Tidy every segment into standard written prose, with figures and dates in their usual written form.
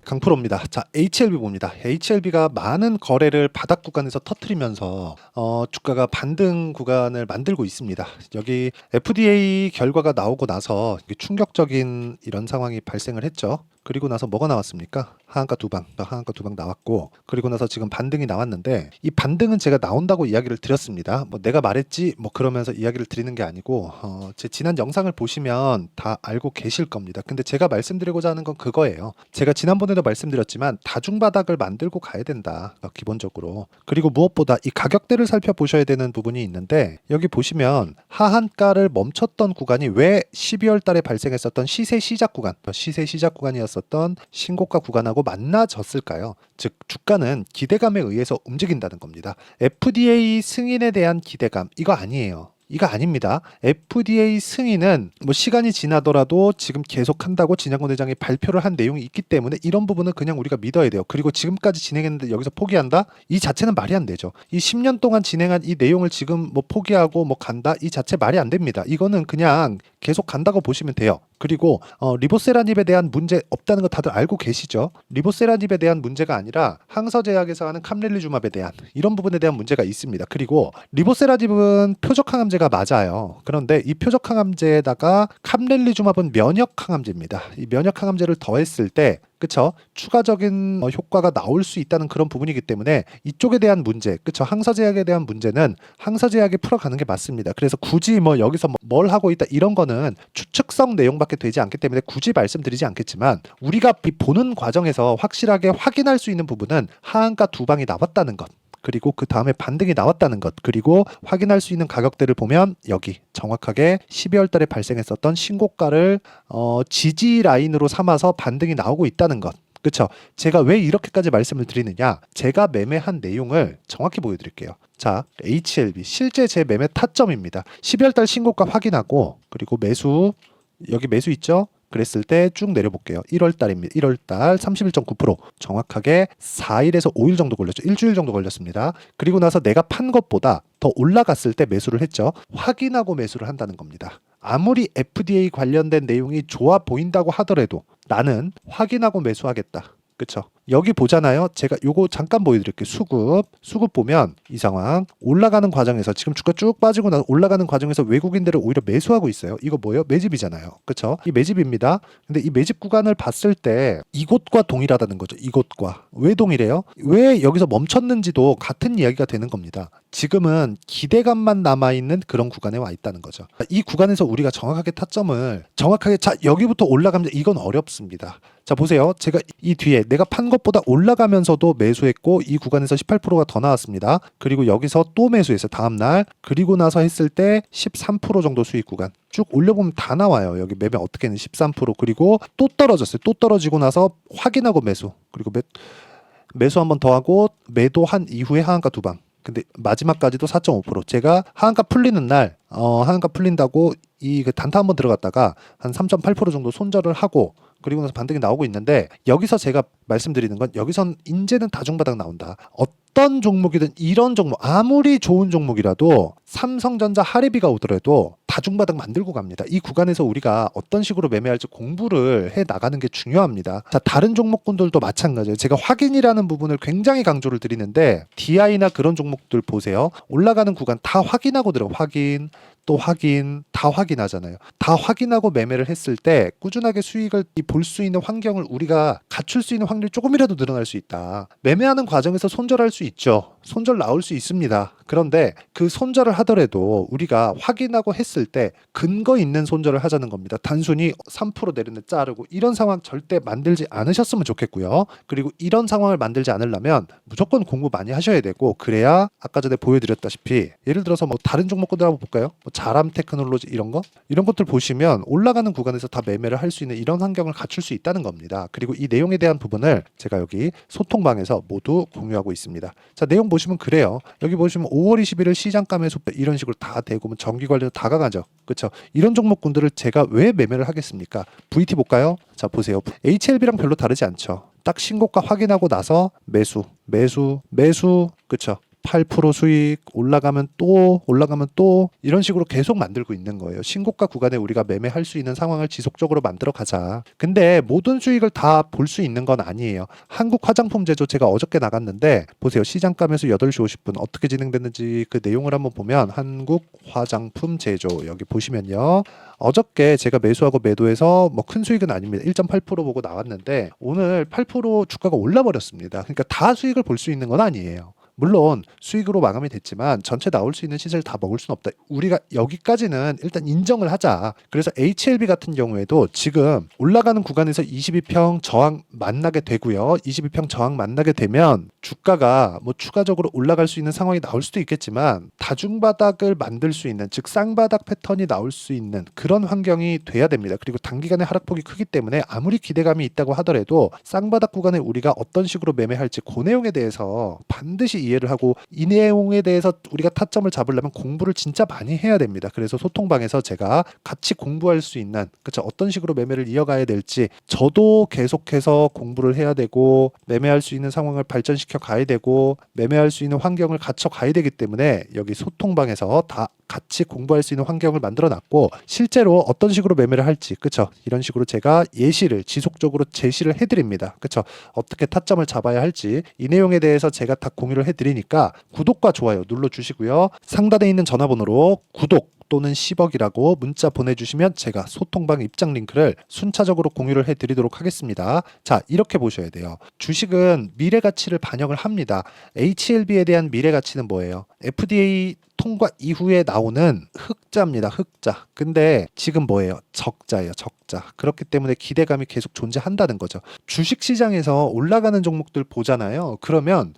강프로입니다. 자, HLB 봅니다. HLB가 많은 거래를 바닥 구간에서 터트리면서 주가가 반등 구간을 만들고 있습니다. 여기 FDA 결과가 나오고 나서 충격적인 이런 상황이 발생을 했죠. 그리고 나서 뭐가 나왔습니까? 하한가 두 방 나왔고, 그리고 나서 지금 반등이 나왔는데, 이 반등은 제가 나온다고 이야기를 드렸습니다. 뭐 내가 말했지 뭐 그러면서 이야기를 드리는 게 아니고, 제 지난 영상을 보시면 다 알고 계실 겁니다. 근데 제가 말씀드리고자 하는 건 그거예요. 제가 지난번에도 말씀드렸지만 다중바닥을 만들고 가야 된다, 기본적으로. 그리고 무엇보다 이 가격대를 살펴보셔야 되는 부분이 있는데, 여기 보시면 하한가를 멈췄던 구간이 왜 12월 달에 발생했었던 시세 시작 구간이었었던 신고가 구간하고 만나졌을까요? 즉 주가는 기대감에 의해서 움직인다는 겁니다. FDA 승인에 대한 기대감, 이거 아니에요. 이거 아닙니다. FDA 승인은 뭐 시간이 지나더라도 지금 계속 한다고 진양권 회장이 발표를 한 내용이 있기 때문에 이런 부분은 그냥 우리가 믿어야 돼요. 그리고 지금까지 진행했는데 여기서 포기한다? 이 자체는 말이 안 되죠. 이 10년 동안 진행한 이 내용을 지금 뭐 포기하고 뭐 간다? 이 자체 말이 안 됩니다. 이거는 그냥 계속 간다고 보시면 돼요. 그리고 리보세라닙에 대한 문제 없다는 거 다들 알고 계시죠? 리보세라닙에 대한 문제가 아니라 항서제약에서 하는 캄렐리주맙에 대한 이런 부분에 대한 문제가 있습니다. 그리고 리보세라닙은 표적항암제가 맞아요. 그런데 이 표적항암제에다가 캄렐리주맙은 면역항암제입니다. 이 면역항암제를 더했을 때 그쵸? 추가적인 효과가 나올 수 있다는 그런 부분이기 때문에 이쪽에 대한 문제, 그쵸? 항서제약에 대한 문제는 항서제약이 풀어가는 게 맞습니다. 그래서 굳이 뭐 여기서 뭘 하고 있다 이런 거는 추측성 내용밖에 되지 않기 때문에 굳이 말씀드리지 않겠지만, 우리가 보는 과정에서 확실하게 확인할 수 있는 부분은 하한가 두 방이 나왔다는 것, 그리고 그 다음에 반등이 나왔다는 것, 그리고 확인할 수 있는 가격대를 보면 여기 정확하게 12월 달에 발생했었던 신고가를 지지 라인으로 삼아서 반등이 나오고 있다는 것. 그쵸? 제가 왜 이렇게까지 말씀을 드리느냐? 제가 매매한 내용을 정확히 보여드릴게요. 자, HLB 실제 제 매매 타점입니다. 12월 달 신고가 확인하고, 그리고 매수, 여기 매수 있죠? 그랬을 때 쭉 내려볼게요. 1월 달입니다. 1월 달 31.9%, 정확하게 4일에서 5일 정도 걸렸죠. 일주일 정도 걸렸습니다. 그리고 나서 내가 판 것보다 더 올라갔을 때 매수를 했죠. 확인하고 매수를 한다는 겁니다. 아무리 FDA 관련된 내용이 좋아 보인다고 하더라도 나는 확인하고 매수하겠다. 그쵸? 여기 보잖아요. 제가 요거 잠깐 보여드릴게요. 수급 보면 이 상황 올라가는 과정에서 지금 주가 쭉 빠지고 나서 올라가는 과정에서 외국인들을 오히려 매수하고 있어요. 이거 뭐예요? 매집이잖아요. 그쵸? 이 매집입니다. 근데 이 매집 구간을 봤을 때 이곳과 동일하다는 거죠. 이곳과. 왜 동일해요? 왜 여기서 멈췄는지도 같은 이야기가 되는 겁니다. 지금은 기대감만 남아있는 그런 구간에 와 있다는 거죠. 이 구간에서 우리가 정확하게 타점을 자 여기부터 올라가면 이건 어렵습니다. 자 보세요. 제가 이 뒤에 내가 판 것보다 올라가면서도 매수했고 이 구간에서 18%가 더 나왔습니다. 그리고 여기서 또 매수했어요. 다음날. 그리고 나서 했을 때 13% 정도 수익 구간. 쭉 올려보면 다 나와요. 여기 매매 어떻게는 13%. 그리고 또 떨어졌어요. 또 떨어지고 나서 확인하고 매수. 그리고 매수 한 번 더 하고 매도한 이후에 하한가 두 방. 근데 마지막까지도 4.5%. 제가 하한가 풀리는 날 하한가 풀린다고 이 단타 한번 들어갔다가 한 3.8% 정도 손절을 하고, 그리고 나서 반등이 나오고 있는데, 여기서 제가 말씀드리는 건 여기선 이제는 다중바닥 나온다. 어떤 종목이든 이런 종목, 아무리 좋은 종목이라도 삼성전자 하리비가 오더라도 다중바닥 만들고 갑니다. 이 구간에서 우리가 어떤 식으로 매매할지 공부를 해 나가는 게 중요합니다. 자, 다른 종목군들도 마찬가지예요. 제가 확인이라는 부분을 굉장히 강조를 드리는데, DI나 그런 종목들 보세요. 올라가는 구간 다 확인하고 확인, 또 확인, 다 확인하잖아요. 다 확인하고 매매를 했을 때 꾸준하게 수익을 볼 수 있는 환경을 우리가 갖출 수 있는 확률이 조금이라도 늘어날 수 있다. 매매하는 과정에서 손절할 수 있죠. 손절 나올 수 있습니다. 그런데 그 손절을 하더라도 우리가 확인하고 했을 때 근거 있는 손절을 하자는 겁니다. 단순히 3% 내리는 자르고 이런 상황 절대 만들지 않으셨으면 좋겠고요. 그리고 이런 상황을 만들지 않으려면 무조건 공부 많이 하셔야 되고, 그래야 아까 전에 보여드렸다시피 예를 들어서 뭐 다른 종목들 한번 볼까요? 뭐 자람 테크놀로지 이런 것들 보시면 올라가는 구간에서 다 매매를 할 수 있는 이런 환경을 갖출 수 있다는 겁니다. 그리고 이 내용에 대한 부분을 제가 여기 소통방에서 모두 공유하고 있습니다. 자, 내용 보시면 그래요. 여기 보시면 5월 21일 시장가 매수 이런 식으로 다 되고 정기 관련 다 가가죠. 그렇죠? 이런 종목군들을 제가 왜 매매를 하겠습니까? VT 볼까요? 자 보세요. HLB랑 별로 다르지 않죠. 딱 신고가 확인하고 나서 매수, 그렇죠? 8% 수익 올라가면 또 이런 식으로 계속 만들고 있는 거예요. 신고가 구간에 우리가 매매할 수 있는 상황을 지속적으로 만들어 가자. 근데 모든 수익을 다 볼 수 있는 건 아니에요. 한국 화장품 제조 제가 어저께 나갔는데 보세요. 시장감에서 8시 50분 어떻게 진행됐는지 그 내용을 한번 보면 한국 화장품 제조 여기 보시면요. 어저께 제가 매수하고 매도해서 뭐 큰 수익은 아닙니다. 1.8% 보고 나왔는데 오늘 8% 주가가 올라 버렸습니다. 그러니까 다 수익을 볼 수 있는 건 아니에요. 물론 수익으로 마감이 됐지만 전체 나올 수 있는 시세를 다 먹을 수는 없다. 우리가 여기까지는 일단 인정을 하자. 그래서 HLB 같은 경우에도 지금 올라가는 구간에서 22평 저항 만나게 되고요. 22평 저항 만나게 되면 주가가 뭐 추가적으로 올라갈 수 있는 상황이 나올 수도 있겠지만 다중바닥을 만들 수 있는 즉 쌍바닥 패턴이 나올 수 있는 그런 환경이 돼야 됩니다. 그리고 단기간에 하락폭이 크기 때문에 아무리 기대감이 있다고 하더라도 쌍바닥 구간에 우리가 어떤 식으로 매매할지 그 내용에 대해서 반드시 이해를 하고 이 내용에 대해서 우리가 타점을 잡으려면 공부를 진짜 많이 해야 됩니다. 그래서 소통방에서 제가 같이 공부할 수 있는 그렇죠. 어떤 식으로 매매를 이어가야 될지 저도 계속해서 공부를 해야 되고 매매할 수 있는 상황을 발전시켜 가야 되고 매매할 수 있는 환경을 갖춰 가야 되기 때문에 여기 소통방에서 다 같이 공부할 수 있는 환경을 만들어 놨고 실제로 어떤 식으로 매매를 할지 그쵸 이런 식으로 제가 예시를 지속적으로 제시를 해드립니다. 그쵸 어떻게 타점을 잡아야 할지 이 내용에 대해서 제가 다 공유를 해드리니까 구독과 좋아요 눌러주시고요. 상단에 있는 전화번호로 구독 또는 10억이라고 문자 보내주시면 제가 소통방 입장 링크를 순차적으로 공유를 해드리도록 하겠습니다. 자 이렇게 보셔야 돼요. 주식은 미래 가치를 반영을 합니다. HLB에 대한 미래 가치는 뭐예요? FDA 통과 이후에 나오는 흑자입니다. 흑자. 근데 지금 뭐예요? 적자예요. 적자. 그렇기 때문에 기대감이 계속 존재한다는 거죠. 주식시장에서 올라가는 종목들 보잖아요. 그러면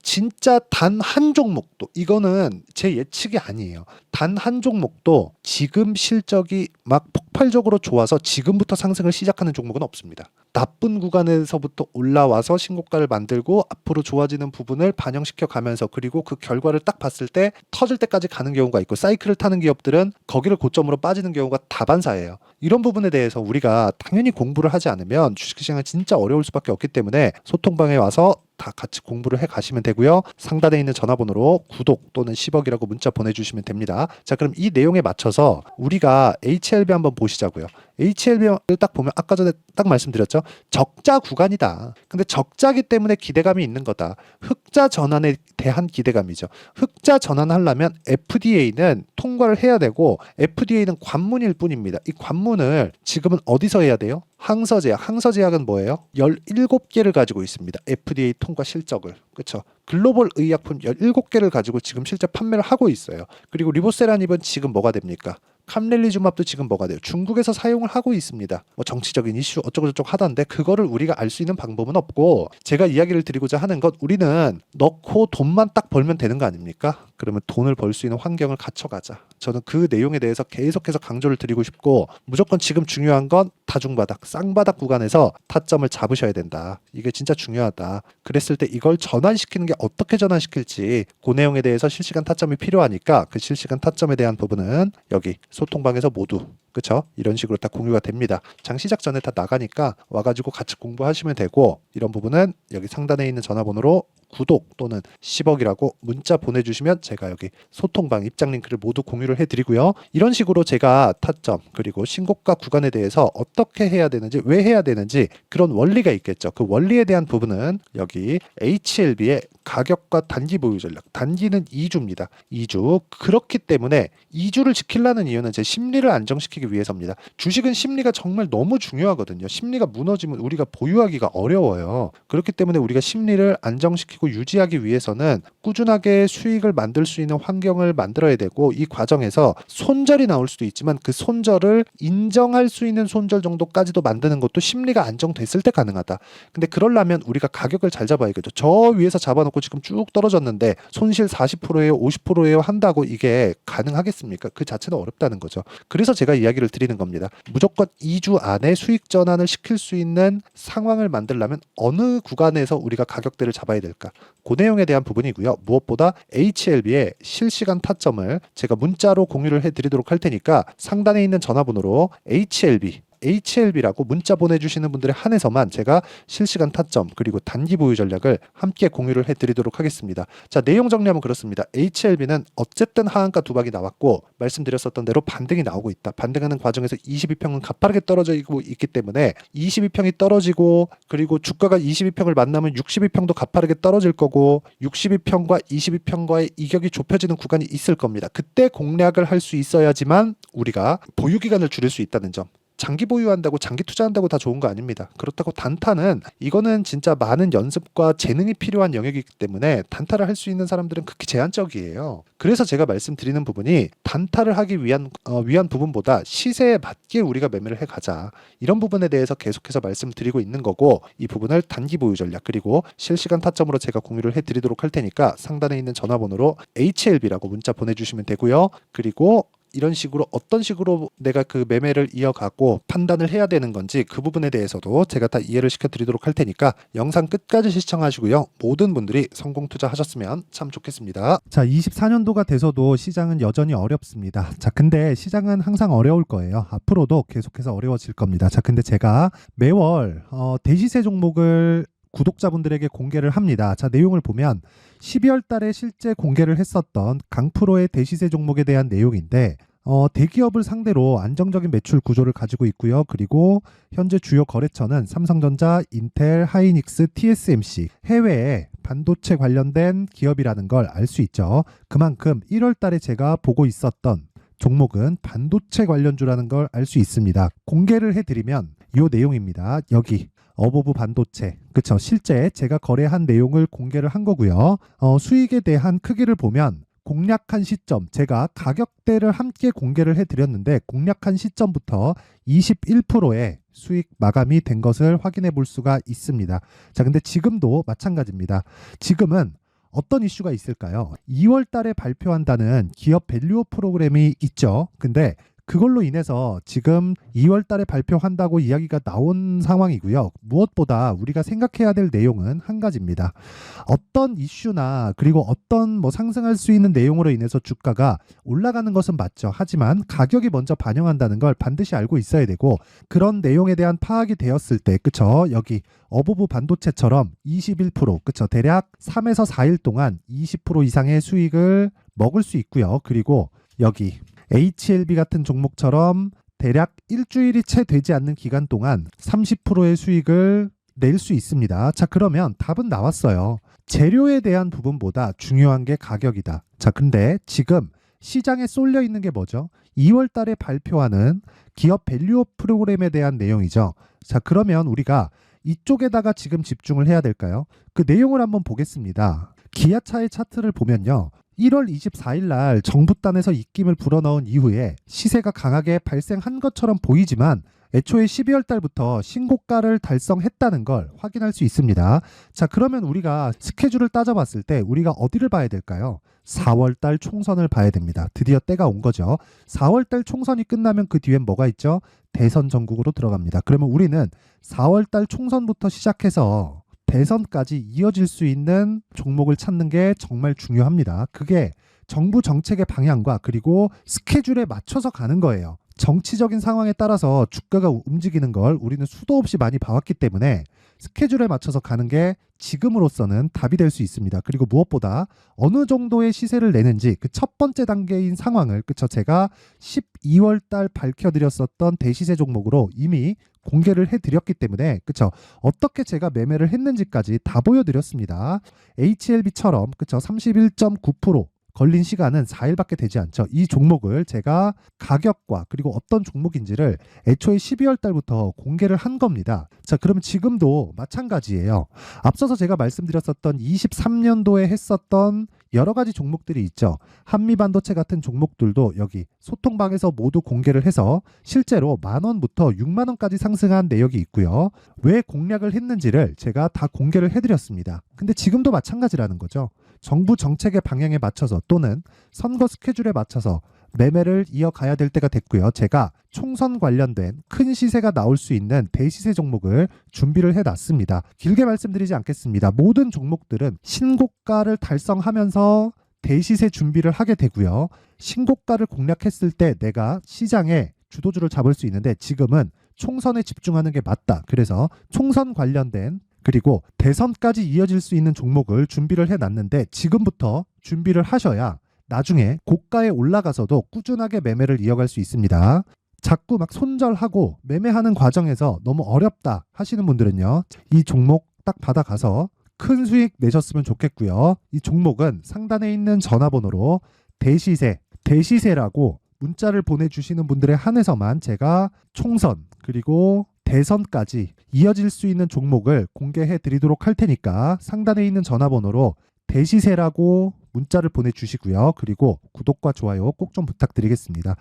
진짜 단 한 종목도 이거는 제 예측이 아니에요. 단 한 종목도 지금 실적이 막 폭발적으로 좋아서 지금부터 상승을 시작하는 종목은 없습니다. 나쁜 구간에서부터 올라와서 신고가를 만들고 앞으로 좋아지는 부분을 반영시켜 가면서 그리고 그 결과를 딱 봤을 때 터질 때까지 가는 경우가 있고 사이클을 타는 기업들은 거기를 고점으로 빠지는 경우가 다반사예요. 이런 부분에 대해서 우리가 당연히 공부를 하지 않으면 주식시장은 진짜 어려울 수밖에 없기 때문에 소통방에 와서 다 같이 공부를 해 가시면 되고요. 상단에 있는 전화번호로 구독 또는 10억이라고 문자 보내주시면 됩니다. 자 그럼 이 내용에 맞춰서 우리가 HLB 한번 보시자고요. HLB를 딱 보면 아까 전에 딱 말씀드렸죠. 적자 구간이다. 근데 적자기 때문에 기대감이 있는 거다. 흑자 전환에 대한 기대감이죠. 흑자 전환하려면 FDA는 통과를 해야 되고 FDA는 관문일 뿐입니다. 이 관문을 지금은 어디서 해야 돼요? 항서제약. 항서제약은 뭐예요? 17개를 가지고 있습니다. FDA 통과 실적을. 그렇죠? 글로벌 의약품 17개를 가지고 지금 실제 판매를 하고 있어요. 그리고 리보세라닙은 지금 뭐가 됩니까? 캄렐리주맙도 지금 뭐가 돼요? 중국에서 사용을 하고 있습니다. 뭐 정치적인 이슈 어쩌고저쩌고 하던데 그거를 우리가 알 수 있는 방법은 없고 제가 이야기를 드리고자 하는 것 우리는 넣고 돈만 딱 벌면 되는 거 아닙니까? 그러면 돈을 벌 수 있는 환경을 갖춰가자. 저는 그 내용에 대해서 계속해서 강조를 드리고 싶고 무조건 지금 중요한 건 다중바닥, 쌍바닥 구간에서 타점을 잡으셔야 된다. 이게 진짜 중요하다. 그랬을 때 이걸 전환시키는 게 어떻게 전환시킬지 그 내용에 대해서 실시간 타점이 필요하니까 그 실시간 타점에 대한 부분은 여기 소통방에서 모두 그쵸? 이런 식으로 다 공유가 됩니다. 장 시작 전에 다 나가니까 와가지고 같이 공부하시면 되고 이런 부분은 여기 상단에 있는 전화번호로 구독 또는 10억이라고 문자 보내주시면 제가 여기 소통방 입장 링크를 모두 공유를 해드리고요. 이런 식으로 제가 타점 그리고 신고가 구간에 대해서 어떻게 해야 되는지 왜 해야 되는지 그런 원리가 있겠죠. 그 원리에 대한 부분은 여기 HLB의 가격과 단기 보유 전략 단기는 2주입니다. 2주 그렇기 때문에 2주를 지키려는 이유는 제 심리를 안정시키기 위해서입니다. 주식은 심리가 정말 너무 중요하거든요. 심리가 무너지면 우리가 보유하기가 어려워요. 그렇기 때문에 우리가 심리를 안정시키고 유지하기 위해서는 꾸준하게 수익을 만들 수 있는 환경을 만들어야 되고 이 과정에서 손절이 나올 수도 있지만 그 손절을 인정할 수 있는 손절 정도까지도 만드는 것도 심리가 안정됐을 때 가능하다. 근데 그러려면 우리가 가격을 잘 잡아야겠죠. 저 위에서 잡아놓고 지금 쭉 떨어졌는데 손실 40%예요 50%예요 한다고 이게 가능하겠습니까? 그 자체는 어렵다는 거죠. 그래서 제가 이야기를 드리는 겁니다. 무조건 2주 안에 수익 전환을 시킬 수 있는 상황을 만들려면 어느 구간에서 우리가 가격대를 잡아야 될까? 그 내용에 대한 부분이고요. 무엇보다 HLB의 실시간 타점을 제가 문자로 공유를 해드리도록 할 테니까 상단에 있는 전화번호로 HLB HLB라고 문자 보내주시는 분들에 한해서만 제가 실시간 타점 그리고 단기 보유 전략을 함께 공유를 해드리도록 하겠습니다. 자, 내용 정리하면 그렇습니다. HLB는 어쨌든 하한가 두박이 나왔고 말씀드렸었던 대로 반등이 나오고 있다. 반등하는 과정에서 22평은 가파르게 떨어져 있기 때문에 22평이 떨어지고 그리고 주가가 22평을 만나면 62평도 가파르게 떨어질 거고 62평과 22평과의 이격이 좁혀지는 구간이 있을 겁니다. 그때 공략을 할 수 있어야지만 우리가 보유 기간을 줄일 수 있다는 점. 장기 보유한다고 장기 투자한다고 다 좋은 거 아닙니다. 그렇다고 단타는 이거는 진짜 많은 연습과 재능이 필요한 영역이기 때문에 단타를 할 수 있는 사람들은 극히 제한적이에요. 그래서 제가 말씀드리는 부분이 단타를 하기 위한 부분보다 시세에 맞게 우리가 매매를 해가자. 이런 부분에 대해서 계속해서 말씀드리고 있는 거고 이 부분을 단기 보유 전략 그리고 실시간 타점으로 제가 공유를 해드리도록 할 테니까 상단에 있는 전화번호로 HLB라고 문자 보내주시면 되고요. 그리고 이런 식으로 어떤 식으로 내가 그 매매를 이어가고 판단을 해야 되는 건지 그 부분에 대해서도 제가 다 이해를 시켜드리도록 할 테니까 영상 끝까지 시청하시고요. 모든 분들이 성공 투자하셨으면 참 좋겠습니다. 자, 24년도가 돼서도 시장은 여전히 어렵습니다. 자, 근데 시장은 항상 어려울 거예요. 앞으로도 계속해서 어려워질 겁니다. 자, 근데 제가 매월 대시세 종목을 구독자분들에게 공개를 합니다. 자, 내용을 보면 12월 달에 실제 공개를 했었던 강프로의 대시세 종목에 대한 내용인데 대기업을 상대로 안정적인 매출 구조를 가지고 있고요. 그리고 현재 주요 거래처는 삼성전자, 인텔, 하이닉스, TSMC 해외에 반도체 관련된 기업이라는 걸 알 수 있죠. 그만큼 1월 달에 제가 보고 있었던 종목은 반도체 관련주라는 걸 알 수 있습니다. 공개를 해드리면 이 내용입니다. 여기 어보브 반도체, 그쵸? 실제 제가 거래한 내용을 공개를 한 거고요. 수익에 대한 크기를 보면 공략한 시점, 제가 가격대를 함께 공개를 해드렸는데 공략한 시점부터 21%의 수익 마감이 된 것을 확인해 볼 수가 있습니다. 자, 근데 지금도 마찬가지입니다. 지금은 어떤 이슈가 있을까요? 2월 달에 발표한다는 기업 밸류업 프로그램이 있죠. 근데 그걸로 인해서 지금 2월 달에 발표한다고 이야기가 나온 상황이고요. 무엇보다 우리가 생각해야 될 내용은 한 가지입니다. 어떤 이슈나 그리고 어떤 상승할 수 있는 내용으로 인해서 주가가 올라가는 것은 맞죠. 하지만 가격이 먼저 반영한다는 걸 반드시 알고 있어야 되고 그런 내용에 대한 파악이 되었을 때 그쵸? 여기 어보브 반도체처럼 21% 그쵸? 대략 3에서 4일 동안 20% 이상의 수익을 먹을 수 있고요. 그리고 여기 HLB 같은 종목처럼 대략 일주일이 채 되지 않는 기간 동안 30%의 수익을 낼 수 있습니다. 자, 그러면 답은 나왔어요. 재료에 대한 부분보다 중요한 게 가격이다. 자, 근데 지금 시장에 쏠려 있는 게 뭐죠? 2월 달에 발표하는 기업 밸류업 프로그램에 대한 내용이죠. 자, 그러면 우리가 이쪽에다가 지금 집중을 해야 될까요? 그 내용을 한번 보겠습니다. 기아차의 차트를 보면요. 1월 24일 날 정부단에서 입김을 불어넣은 이후에 시세가 강하게 발생한 것처럼 보이지만 애초에 12월 달부터 신고가를 달성했다는 걸 확인할 수 있습니다. 자, 그러면 우리가 스케줄을 따져봤을 때 우리가 어디를 봐야 될까요? 4월 달 총선을 봐야 됩니다. 드디어 때가 온 거죠. 4월 달 총선이 끝나면 그 뒤엔 뭐가 있죠? 대선 전국으로 들어갑니다. 그러면 우리는 4월 달 총선부터 시작해서 대선까지 이어질 수 있는 종목을 찾는 게 정말 중요합니다. 그게 정부 정책의 방향과 그리고 스케줄에 맞춰서 가는 거예요. 정치적인 상황에 따라서 주가가 움직이는 걸 우리는 수도 없이 많이 봐왔기 때문에 스케줄에 맞춰서 가는 게 지금으로서는 답이 될 수 있습니다. 그리고 무엇보다 어느 정도의 시세를 내는지 그 첫 번째 단계인 상황을 그쵸? 제가 12월 달 밝혀드렸었던 대시세 종목으로 이미 공개를 해드렸기 때문에 그쵸? 어떻게 제가 매매를 했는지까지 다 보여드렸습니다. HLB처럼 그쵸? 31.9% 걸린 시간은 4일밖에 되지 않죠. 이 종목을 제가 가격과 그리고 어떤 종목인지를 애초에 12월 달부터 공개를 한 겁니다. 자, 그러면 지금도 마찬가지예요. 앞서서 제가 말씀드렸었던 23년도에 했었던 여러 가지 종목들이 있죠. 한미반도체 같은 종목들도 여기 소통방에서 모두 공개를 해서 실제로 10,000원부터 60,000원까지 상승한 내역이 있고요. 왜 공략을 했는지를 제가 다 공개를 해드렸습니다. 근데 지금도 마찬가지라는 거죠. 정부 정책의 방향에 맞춰서 또는 선거 스케줄에 맞춰서 매매를 이어가야 될 때가 됐고요. 제가 총선 관련된 큰 시세가 나올 수 있는 대시세 종목을 준비를 해놨습니다. 길게 말씀드리지 않겠습니다. 모든 종목들은 신고가를 달성하면서 대시세 준비를 하게 되고요. 신고가를 공략했을 때 내가 시장에 주도주를 잡을 수 있는데 지금은 총선에 집중하는 게 맞다. 그래서 총선 관련된 그리고 대선까지 이어질 수 있는 종목을 준비를 해놨는데 지금부터 준비를 하셔야 나중에 고가에 올라가서도 꾸준하게 매매를 이어갈 수 있습니다. 자꾸 막 손절하고 매매하는 과정에서 너무 어렵다 하시는 분들은요. 이 종목 딱 받아가서 큰 수익 내셨으면 좋겠고요. 이 종목은 상단에 있는 전화번호로 대시세라고 문자를 보내주시는 분들에 한해서만 제가 총선 그리고 대선까지 이어질 수 있는 종목을 공개해 드리도록 할 테니까 상단에 있는 전화번호로 대시세라고 문자를 보내주시고요. 그리고 구독과 좋아요 꼭 좀 부탁드리겠습니다.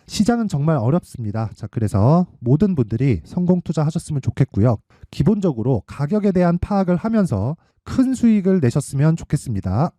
시장은 정말 어렵습니다. 자, 그래서 모든 분들이 성공 투자하셨으면 좋겠고요. 기본적으로 가격에 대한 파악을 하면서 큰 수익을 내셨으면 좋겠습니다.